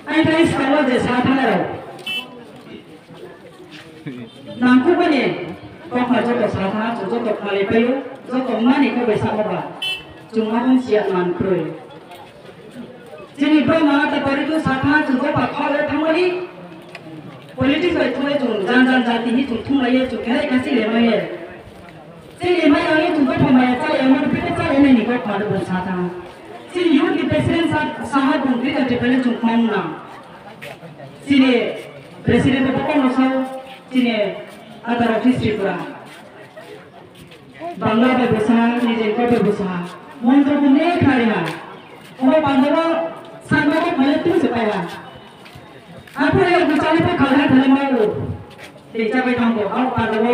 Ai guys kalau je sathana nangku bani kok ma joto sathana joto khale payo joto mani ko besa ba cuma pun siap mankroi jini bro ma ta pari tu sathana joto pa khale thamani politics bai thole jung jan jati ni tung thung lai chu kai kasi le mai jini le mai ani tu ba thamaya cha le ma pite cha le ni ko khale bo sathana jini yu di president sahab bungri ta depende jung kham na jini president ko ko no sa jini adar office tripura bangla be bosa ni je ko be bosa monto ko ne khare na o bandara sanwa ko male tu se paya apo ye bichare pe khala thale mai deja be thambo au pandavo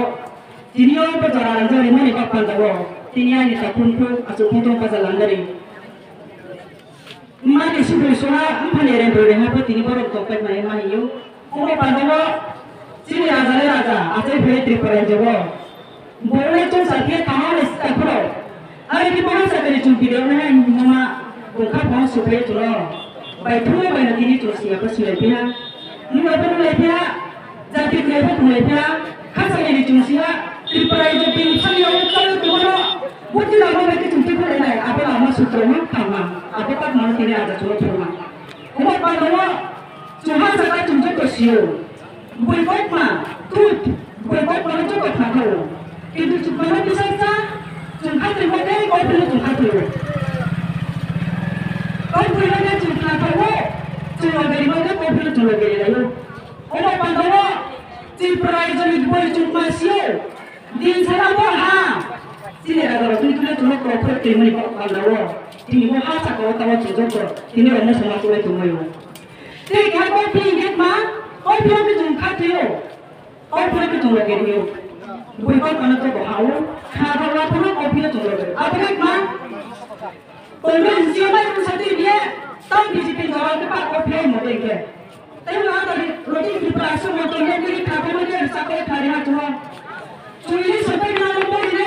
jinio pe jara ranjari mani ka pandavo tinia ni ta kuntu asu kuntu pa jalandari mani sibu sura ampane ren dore ha pe tini borok to pe mai mani yo o pandavo jini raja ate pe tripura jabo boleh tu sakit kamar istakro hari di mana saya dari jumpi dia orang nama bungkap mau supaya tu loh baik tu baik nanti ni tu siapa sudah pihak ni apa tu lepia jadi kenapa tu lepia kan saya di jumpa tripura itu pin saya kalau tu loh buat dia lama baik jumpi pun ada apa lama sutranya kama apa tak mau tidak ada cuma cuma umur pandang cuma saya jumpa tu siu boykot mah tut boykot mana coba tak itu cuma bisa saja cuma terima dari kau perlu cuma terima kau perlu ada cuma cuma dari mana kau perlu cuma dari lalu orang pandang cipra itu boleh cuma siu di sana boha sini ada orang itu cuma kau perlu terima kau pandang ini boha cakap tahu cuma ini orang semua cuma yo jadi kau pilih mah kau perlu cuma terima kau perlu cuma dari yo boykot mana tu bahau, kalau apa nak kopi tu boleh. Apa nak mah? Kalau siapa yang satu dia, tahu di sini jalan tempat kopi yang boleh ke. Tapi kalau tadi roti di perasa motornya jadi kapan dia sampai hari hari cuma. Cuma ini sampai mana boleh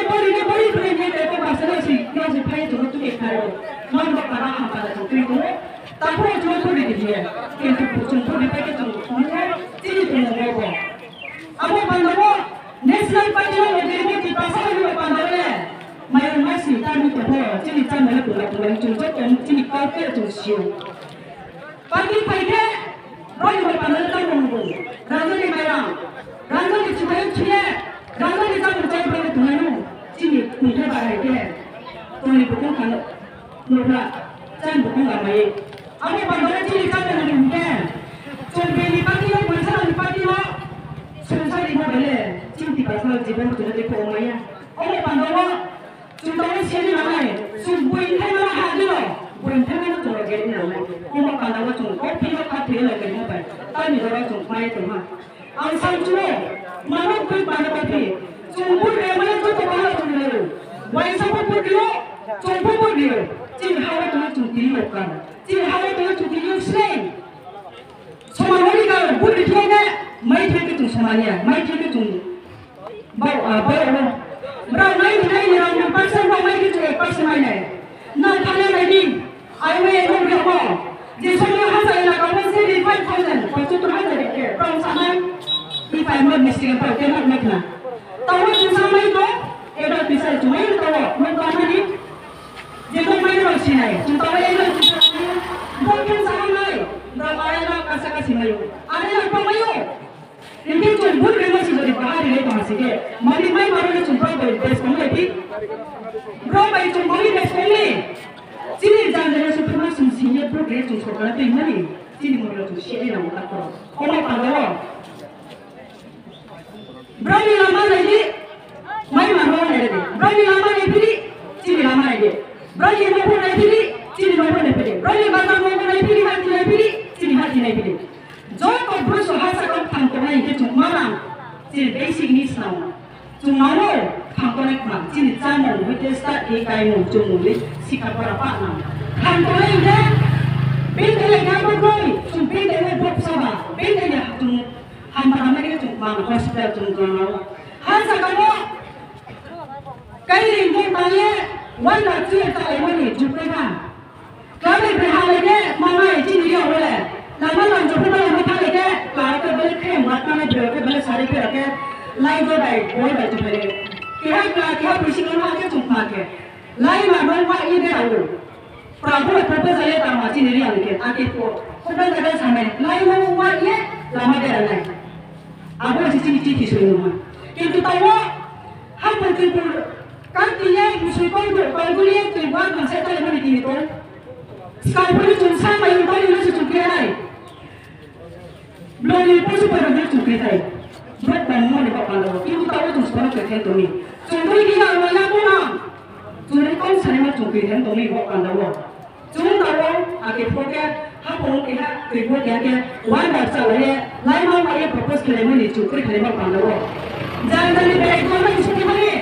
kerja dia pasal si dia si payah cuma tu ikhlas. Mana bakal apa dah tu itu. Tapi cuma tu dia. Itu cuma tu dia cuma. Ini tu nama. Apa pandang National Party lo jadi di pasar lo pandai, mayor masih kami terbawa, jadi cuma le pulang cuma jadi kau cuma siu. Parti pakai, roy lo pandai tak mungkin. Raja di mana? Raja di cuma yang cia, raja di cuma cuma pakai tuhan lo, jadi muda barai ke. Tuhan bukan kalau muda, jangan bukan ramai. Apa pandai jadi cuma yang mungkin. Cuma di parti lo, bukan di parti lo, susah di mana Cinti pasal jiban tu nanti kau maya. Oleh pandawa, cuma siapa nama ni? Buin thay mana hadi lo? Buin thay mana tu lagi ni nama? Kau pandawa cuma kopi lo kafe lagi ni apa? Tapi orang cuma maya tu mah. Asal cuma mana buin pandawa kafe? Cuma buin mana tu tu mana tu ni? Buin siapa buin dia? Cuma buin dia. Cuma hawa tu cuma diri kan. Cuma hawa tu cuma diri selain. Semua orang kalau buin dia ni, mai thay tu semuanya, mai thay tu bawa berapa ni orang pasal bawa mai tu pasal mana? Nak kalian lagi, ayam yang berapa? Jadi semua hasil nak kau mesti di 5,000, pasal tu hasil ni. Kalau sama, di 500 mesti apa? Kenapa nak? Tahu tu sama itu? Ada bisa cuma itu tahu. Mereka ni, jadi mai orang sini. Cuma mai orang sini. Bukan sama mai. Berapa ayam kasih mai? Ada yang apa mai? Ini cuma bukan masih jadi bahar ini masih ke. Mari mai baru cuma best family. Berapa itu cuma best family? Sini jangan super sini program cuma kalau tu ini. Sini mula tu share nama tak kau. Kalau pandai. Berapa lama lagi? Mai mana lagi? Berapa lama lagi? Sini lama lagi. Berapa lama lagi? Sini lama lagi. Berapa lama lagi? Sini hati lagi. Jangan kau berusaha hasilkan tangkapan itu cuma orang, jadi basic needs nama. Cuma orang tangkapan itu, jadi jangan kita start ikai muncul sikap berapa nama. Tangkapan itu, benda yang apa kau? Cuma benda yang buat sama, benda yang cuma hampa-hampa itu cuma hospital cuma. Hasil kamu, kaya ini tanya, wajah tu yang tak lewat ni, jumpa kan? Kalau berhala ni, mana फिर मैं हमें था लेके क्लास के बड़े खे मातना में जो के बड़े सारे के रखे लाइन जो बैठ बोल बैठ पहले क्या क्लास क्या प्रशिक्षण में आके चुप मार के लाइन में बोल वहाँ ये दे आओ प्राप्त प्रपोज आये तो माची नहीं आने आके तो बड़े जगह सामने लाइन में वहाँ ये लम्बा दे रहा है अब वो चीज़ चीज़ सुनी हुआ किंतु ताऊ हम बच्चे को करती है मुझे कोई ये तो बात में से तो नहीं की तो sekarang pun cuma sama yang paling lucu cukir ay, belum ini pun super lucu cukir ay, buat bangun di bawah pantai, itu tahu cuma sekarang cukir tu ni, cuma ini yang mana pun am, cuma kau sana mah cukir tu ni bawah pantai, cuma tahu akhir pokoknya, hapun kita kerja dia wan dah sahaja, lain mau ayah propose kerja ni cukir kerja bawah pantai, jangan ni baik kau mana cukir mana,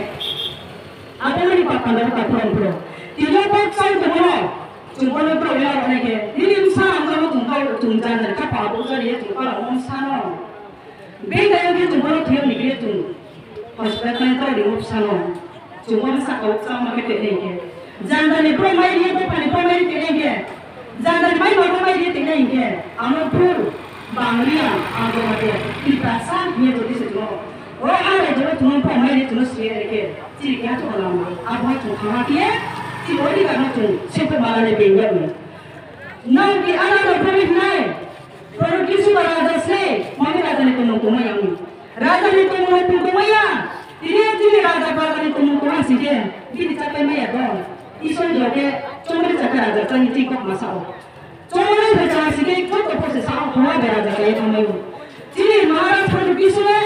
apa ni bawah pantai tak perlu, tidak boleh saya tu mana. Cuma nak berapa orang ni? Ini usaha kalau tunggal tunggal dan kapal besar dia tunggal orang sana. Benda yang dia tunggal tiap negeri tung. Hospital itu di sana. Cuma masa kau sama kita ni. Jangan ni berapa dia berapa dia ni. Jangan mai berapa dia ni. Amat pur Bangladesh agak ada. Kita sah dia jadi semua. Orang ada jadi cuma berapa dia cuma sendiri ni. Jadi kita tu lama. Apa tu cuma dia. Si body kan tu, siapa malah ni bengkak ni. Now di anak berpikir naik, produksi raja se, mana raja ni tumung yang ni. Raja ni tumung maya. Ini raja raja ni tumung sikit. Ini capai maya dong. Isu juga, cuma ni capai raja cuma ni kok masalah. Cuma ni raja sikit, kok tak proses sah, cuma raja kaya kamu. Jadi Maharashtra produksi ni,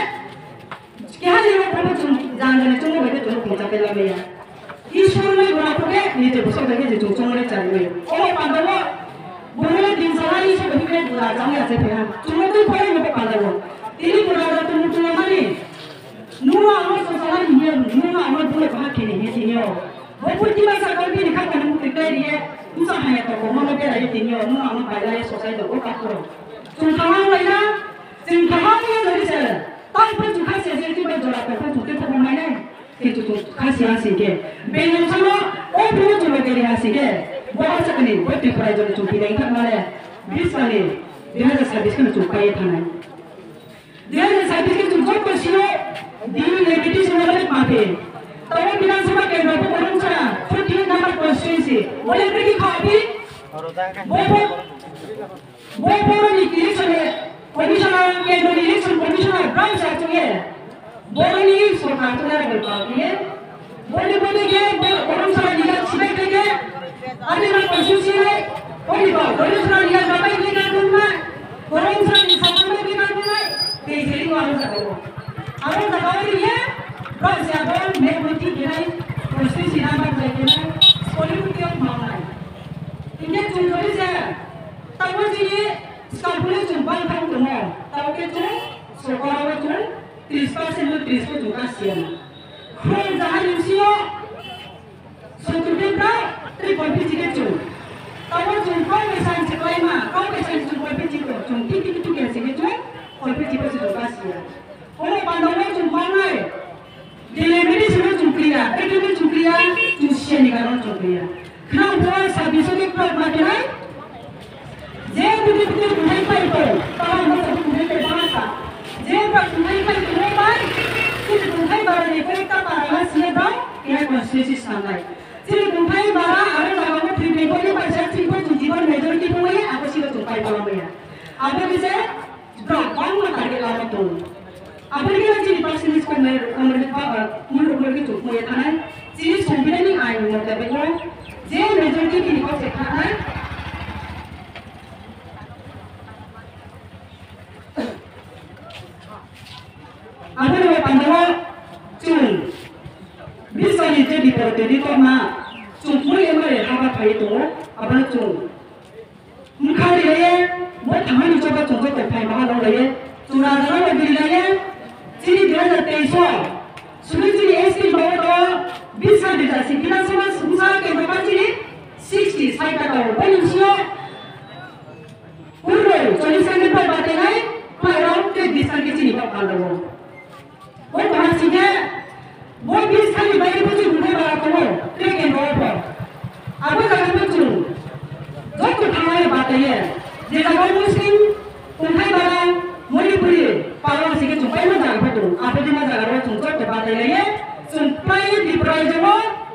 kaya dia berapa jangan cuma betul cuma capai lah maya. Issue ni berapa ke? Ni tu besar lagi jadi cuma ni cari. Oh, pandai. Boleh di sana isu begini pula, jangan aja pernah. Cuma tu paling apa pandai. Ini pula tu mungkin mana? Nua amat sesuatu ni, nua amat boleh bahag kini ni. Walaupun di masa kau ni kan kan mungkin dia, usaha hanya tu, mana dia lagi ni, nua amat bayar sesuatu tu, apa tu? Cuma kawan lainnya, cuma kawan yang dari sana. Tapi pun cuma sesuatu tu berjualan, tapi cuma tu mana? Itu tu kasih hasil ke. Bengkel sama, oh punya cuma kiri hasil ke. Bawa sekali, buat di perai jadi cuma tidak ingat mana. Bis kali, dia ada servis kan cuma kaya tanah. Dia ada servis kan cuma kau sih, di negatif semua lagi mati. Tapi bilang sama kayak berapa orang sana, 14 number constituency, boleh pergi kopi. Boleh ni kiri sana, komisioner yang dari election komisioner branch satu ye. Boleh ni सरकार तो यार berpakai ya, boleh ke, orang sana lihat siapa ke, ada yang konstitusi ni, orang sana lihat apa yang kita lakukan, orang sana di sana apa yang kita lakukan, jadi orang sana ni ya, kalau siapa yang berhenti dia, konstitusi nama dia, politik yang mana, ini cuma saya, tahu sih, sekarang boleh jumpa yang kamu tahu ke tu, sekolah tu. 30% lu 30% juga sian. Kalau jangan usia, sekitar berapa? 3.5 juta. Kalau jumpa mesan sekolah mah, kalau mesan jumpa 3.5 juta, jumpa itu kan sekitar 3.5 juga sian. Kalau pandangnya jumpa mana? Delivery semua jumpa ya, itu jumpa ya, jusian ni kalau jumpa ya. Kenapa servis itu kalau macam ni? Jangan betul-betul bukan itu. Kalau macam bukan itu bahasa. Jika tunai kan tunai baik, jadi tunai barang ni kita barang siapa dah, ia konstitusi standar. Jadi tunai barang ada dalam tribunal ni macam tribunal tujuan majoriti pun ni, apa sih tu tunai barang ni? Apa bisa? Berapa mana lama tu? Apa dia jadi pasien ni sekarang mereka tu punya tanah, jadi sembilan ni ayu mereka betul. Jadi majoriti ni kau sekarang. Apa nama pandangan? Cuma, bisa ni jadi berarti kau mah, cuma yang mana apa kaya tu, apa cuma, muka dia, buat tangan ni coba contoh terpakai mahal dia, cuma dalam negeri dia, jadi dia ada teso, sudah jadi SD bawa tu, bisa dijasi, kita semua usaha ke berapa jadi, 60, saya kata, banyak sih, urut, jadi saya ni berbagai lain, mayat ke bisa ke sini kau pandang. वो बाहर सीखे, वो 20 खाली बाइक पे चुन के बाहर तो वो, लेकिन वो पर, अब अगर मैं चुन, जो कुछ हमारे बात है, जैसा कोई मुस्लिम, Kuntai barang Manipuri parang sige jumpai mana apa tu? Apa di mana kalau jumpa tempat lainnya jumpai di Prajawa.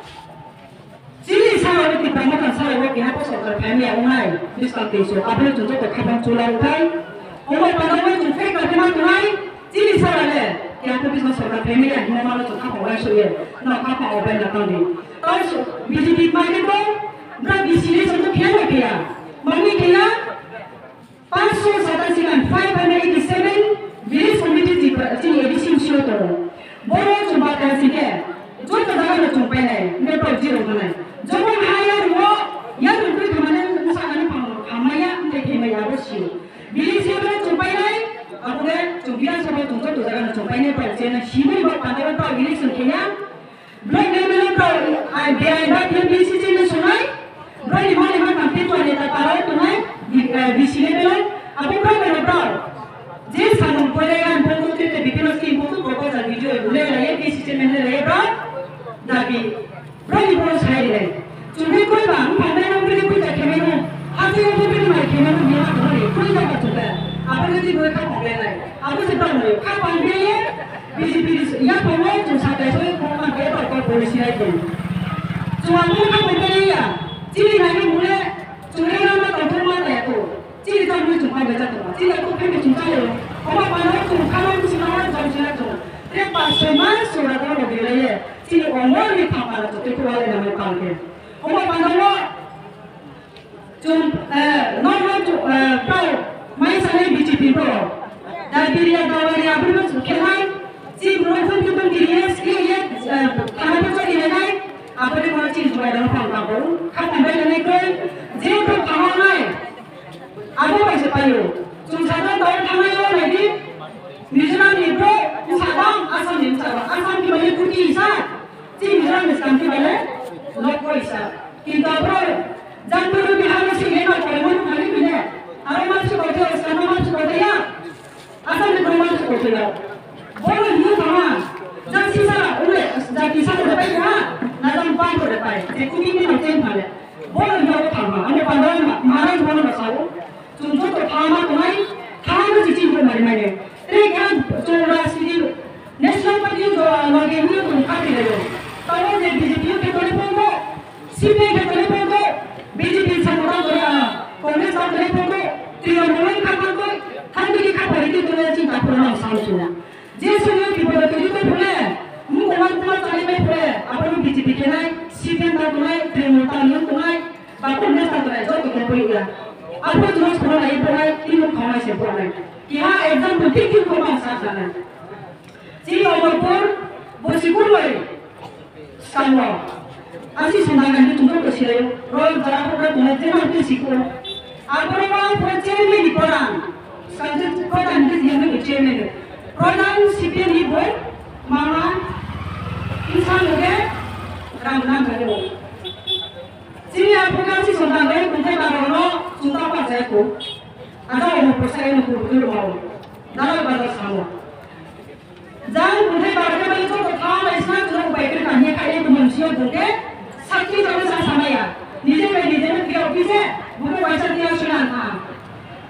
Jadi saya di Prajawa saya waktu apa soal kami yang lain diskusi apa jumpa ke kapan culang kai. Orang Prajawa jumpa ke kapan culang. Jadi saya le yang tu bisa soal kami yang mana mana jumpa orang suya. Nak apa orang yang tahu ni. Terus BJP mana tu? Berapa sini satu kaya kaya. Mana kaya? 587 village committee di edition show to boro jumpa kasih जो तो जगह में चुंपे नहीं मेरे पर जीरो बना जो वो हायर वो यार उनको कमाने मुसाफिर पाऊँ हमाया देखे मैं यार बस यो बिली से वो चुंपे नहीं अब वो चुंपिया सब वो तुमको तो जगह में चुंपे नहीं पर चेना शिविर वो पाने वो तो बिली सुनकेया ब्लॉक में मैंने तो आई बेआई बात ये बिली से चेना सुनाई ब्लॉक इमाने में कंप्लीट वाले तक पारा तो नहीं बिसिले में अब वो क्या करें ब्लॉक जिस कानून को लेकर हम लोग तो ते बिपिन स्कीम को तो प्रपोजल वीडियो बोले रहे कि सिस्टम में रहे block tapi berani bolos hari ni. Cuma kau bang, pandai nak beri kau tak kemana. Hati kau beri mana kemana dia nak beri. Kau tak dapat cuba. Apa nanti kau tak pandai lagi. Apa sebab ni? Kau pandai ye. BJP ya pandai tu sampai so kau pandai tak kau polisi lagi. Cuma kau pandai ya. Ciri lagi mula. Cuma nama tak tahu mana ya tu. Ciri tak mula cuma baca tu. Ciri aku kena cuma je. Kau pandai tu kalau tu semua jauh jelas tu. Dia pasal mana surat kau beri lagi. Sini orang ni kamera tu tu orang nama panggil. Orang panggil lo, normal tu kau main sana BJP tu. Dari dia tahu dia apa pun kelai. Si berapa pun dia sekali kamera tu dia naik. Apa dia mahu ciri jual dalam panggil baru. Kau ambil naik kau, jadi tu kamera naik. Apa macam payu? Cuma satu tahun kamera lagi. Misalnya ni tu, misalnya asam ni misalnya asam di mana putih sah. Misalnya misalnya mana, loko isa. Kita apa? Jangan berlebihan mesti lena kalau mana kali mana. Orang masuk kota, sekarang masuk kota ya. Asal ni orang masuk kota ya. Boleh ni sama. Jangan sisa, boleh. Jangan sisa dapat ya. Nanti bank dapat. Ekumi ni macam mana? Boleh ni orang sama. Anda pandai marah boleh masuk. Contoh tu sama tu ni, sama cici pun mana. Ini kan coba sini. National Party tu lagi ni pun kaki lagi. Kalau ni BJP ke telefon tu, CPI ke telefon tu, BJP sama orang Kongres sama telefon tu, Trinamoy kapal tu, kami di kapal itu tu nanti tak pernah sampai. Jadi semua people tu itu boleh, mungkin orang cari boleh, apa tu BJP kena, CPI tak boleh, Trinamoy tak boleh, Kongres tak boleh, jadi kita boleh. Apa terus boleh, boleh, ini kau masih boleh. Kita example tinggi kau masih sana. Jadi orang pun bersyukur boleh. Sama, asih senangan itu tunggu bersih. Roy berapa berat mana jangan bersihku. Apa orang percaya ni di koran. Sanjut koran itu yang percaya ni. Koran sipir ni boy, mama, insan lagi, ramai kali. Jadi apa kasih senangan itu kita kalau sudah percaya ku, ada orang percaya ni ku betul mau. Dalam bahasa sama. Jangan boleh baca balik tu kalau Islam tu baik kan ni kaya tu manusia tu ke sakit jangan sama ya. Nije kita office bukan wajah dia sunan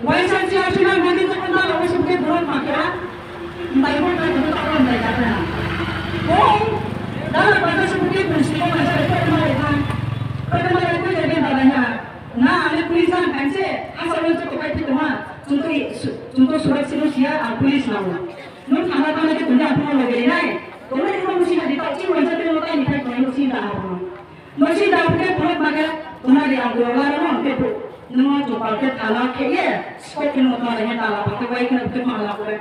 wajah dia sunan nanti tu pernah orang sebut bulan makna baik pun kan tu tak orang baik kata. Oh, dalam bahasa sebut prinsip wajah itu mana? Pertama itu jadi balanya. Nah, ada polisan kan se asal itu pakai itu mah. Contoh surat silusia polis nama. Nun kamar-kamar itu tidak pernah lagi naik. Kalau kita mesti ada tahu sih wajah kita orang ini kan mesti dah apa. Mesti dah pakai produk makan. Tunar dia ambil orang orang itu. Nama tu pakai tanah kaya. Skop ini mau tanahnya tanah pakai baik nak pakai malah pakai.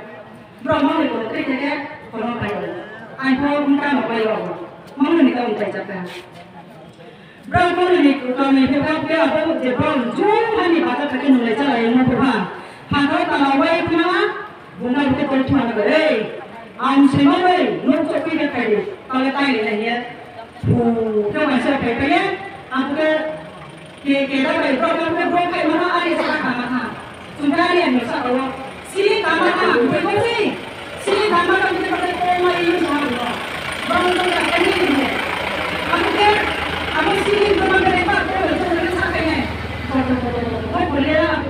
Berapa itu kita ke orang kaya. Aku minta mau kaya. Mana ni kau minta cakap. Berapa ni kami pakai apa tu jepang. Jauh ni baca pakai nilai cara yang mau berapa. Pakai tanah baik mana? Bunga kita pergi mana ke? Semua nak cakap ni kaya. Kalau tanya ni ya, tu macam kaya. Aku kita kaya. Berapa kaya mana ada sekarang kamar. Sudah ni yang masa awak. Sini kamar bukan sih. Sini kamar kita pakai koma ini semua. Baru tu kaya ni. Aku sini kamar kita pakai koma itu sampai ni. Boleh lah,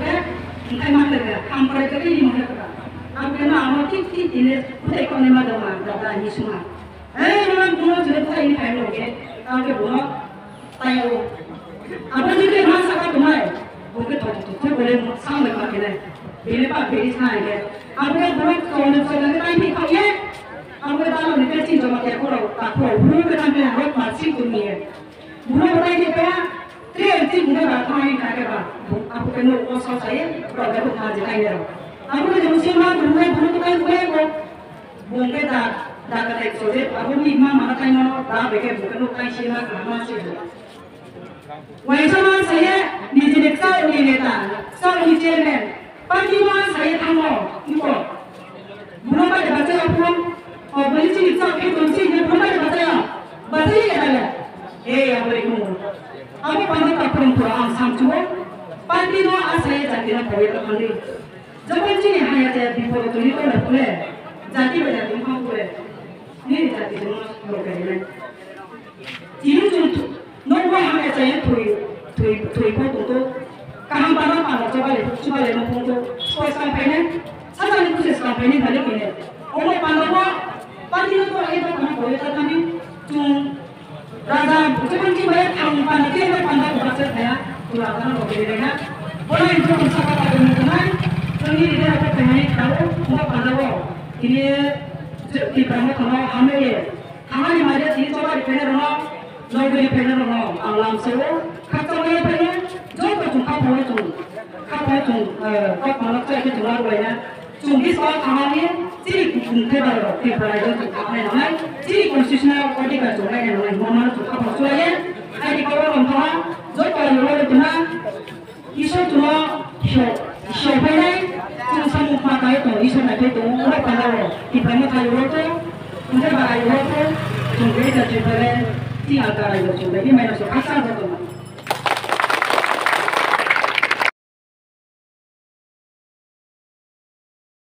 Entah mana dia, hampir ke ini mana kita. Aku kena amat tip ini, kita ikut nama doma, dada ini semua. Nama bunga sudah kita ini kain lagi, aku bunga tayo. Apa juga masa apa bunga? Bunga tu boleh sama macam ni. Bila pak beri sana ni, aku bunga kalau kita ini kau ye, aku dalam ni kerja cuma dia kurang tak kurang. Bunga kita ni awak masih tu ni. Bunga orang ni apa? Dia bunga berapa ini kakek ba? Aku kena kosong saya, kalau aku ngaji kain dia. Aku ni jauh mah bunga tu kain bunga. Bunga dah kata eksodus. Aku ni mana kain mana dah bekerja bunga tu kain sih nak masih. Wajah saya di jenis saya ni neta, saya ni chairman. Pagi saya tangguh, ikut. Belum ada baca apa, beli sini saya ikut sini belum ada baca ni ada. Apa itu? Aku pandai tak perempuan sampai. Pagi saya jadi nak kawin terkandi. Jangan sini hanya jadi puluh tu ni kalau boleh, jadi banyak tempat boleh. Ni jadi semua boleh. Ini tu. Nomor hanya saya tui tu, kaham pada coba le nombor tu, soal sampai ni, saya ni tu sampai ni balik ni. Orang pandai pagi tu ada kaham boleh tak ni, tu raja bukan cuma bayar kaham pandai dia pandai bahasa saya, tu raja nak boleh dengar. Orang itu bersama pada mungkin, sendiri dia apa pengen tahu, orang pandai ini di perangkat kalau kami ni macam ni coba di perangkat Nobody pengen orang alam sewa, kata orang pengen, jauh tu kapal tu, kapal tu itu jual boleh na, cuma soal kamar ni, jadi mungkin baru kapal itu tu kapal nama, jadi konstitusional body kan jual ni nama, mana tu kapal jual ni, ada kalau orang tua, jauh kalau orang tu na, isu tu na, isu pengen, cuma semua pakai tu, isu nak tu, orang pandai, di mana kalau orang tu, mungkin bagai orang tu, cuma kita jual Tiada lagi macam ni, mana so asal satu.